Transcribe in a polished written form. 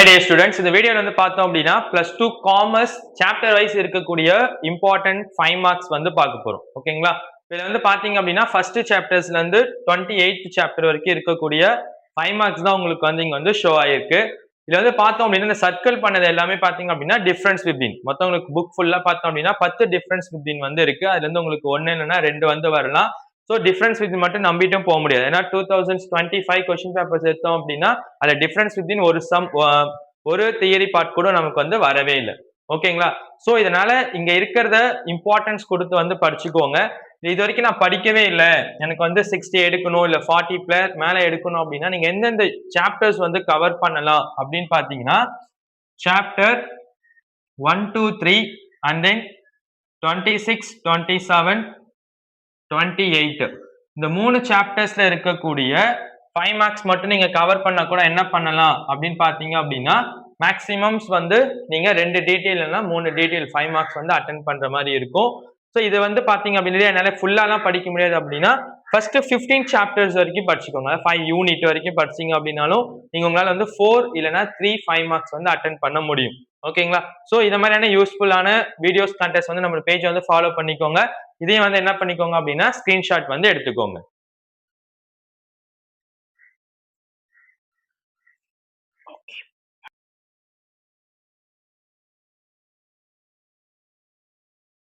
Hi dear students, இந்த வீடியோல வந்து பார்த்தோம் அப்படின்னா +2 காமர்ஸ் சாப்டர் வைஸ் இருக்கக்கூடிய இம்பார்ட்டன்ட் 5 மார்க்ஸ் வந்து பார்க்க போறோம். ஓகேங்களா? இதுல வந்து பாத்தீங்க அப்படின்னா ஃபர்ஸ்ட் சாப்டர்ஸ்ல இருந்து 28th சாப்டர் வரைக்கும் இருக்கக்கூடிய 5 மார்க்ஸ் தான் உங்களுக்கு வந்து இங்க வந்து ஷோ ஆயிருக்கு. இதுல வந்து பார்த்தோம் அப்படின்னா இந்த சர்க்கிள் பண்ணது எல்லாமே பாத்தீங்க அப்படின்னா டிஃபரன்ஸ் பிட்வீன் மொத்தம் உங்களுக்கு புக் ஃபுல்லா பார்த்தோம் அப்படின்னா 10 டிஃபரன்ஸ் பிட்வீன் வந்து இருக்கு. அதுல இருந்து உங்களுக்கு 1 இல்லைன்னா 2 வந்து வரலாம். ஸோ டிஃபரன்ஸ் வித் மட்டும் நம்பிட்டும் போக முடியாது. ஏன்னா 2025 கொஸ்டின் பேப்பர்ஸ் எடுத்தோம் அப்படின்னா அதுல டிஃபரன்ஸ் வித்தின் ஒரு சம் ஒரு தியரி பார்ட் கூட நமக்கு வந்து வரவே இல்லை. ஓகேங்களா? ஸோ இதனால இங்க இருக்கிறத இம்பார்ட்டன்ஸ் கொடுத்து வந்து படிச்சுக்கோங்க. இது வரைக்கும் நான் படிக்கவே இல்லை, எனக்கு வந்து 60 எடுக்கணும் இல்ல 40 மேல எடுக்கணும் அப்படின்னா நீங்க எந்தெந்த சாப்டர்ஸ் வந்து கவர் பண்ணலாம் அப்படின்னு பாத்தீங்கன்னா சாப்டர் 1 2 3 அண்ட் தென் 26 27 28 இந்த 3 சாப்டர்ஸ்ல இருக்கக்கூடிய 5 மார்க்ஸ் மட்டும் நீங்க கவர் பண்ணா கூட என்ன பண்ணலாம் அப்படின்னு பாத்தீங்க அப்படின்னா மேக்ஸிமம்ஸ் வந்து நீங்க 2 டீடைல் இல்லைன்னா 3 டீடைல் 5 மார்க்ஸ் வந்து அட்டென்ட் பண்ற மாதிரி இருக்கும். ஸோ இது வந்து பாத்தீங்க அப்படின்னா என்னால ஃபுல்லாலாம் படிக்க முடியாது அப்படின்னா ஃபர்ஸ்ட் 15 சாப்டர்ஸ் வரைக்கும் படிச்சுக்கோங்க. 5 யூனிட் வரைக்கும் படிச்சீங்க அப்படின்னாலும் நீங்க உங்களால வந்து 4 இல்லைன்னா 3 5 மார்க்ஸ் வந்து அட்டென்ட் பண்ண முடியும். ஓகேங்களா? ஸோ இந்த மாதிரியான யூஸ்ஃபுல்லான வீடியோஸ் கண்டென்ட்ஸ் வந்து நம்ம பேஜ் வந்து ஃபாலோ பண்ணிக்கோங்க. இதையும் வந்து என்ன பண்ணிக்கோங்க அப்படின்னா ஸ்கிரீன்ஷாட் வந்து எடுத்துக்கோங்க.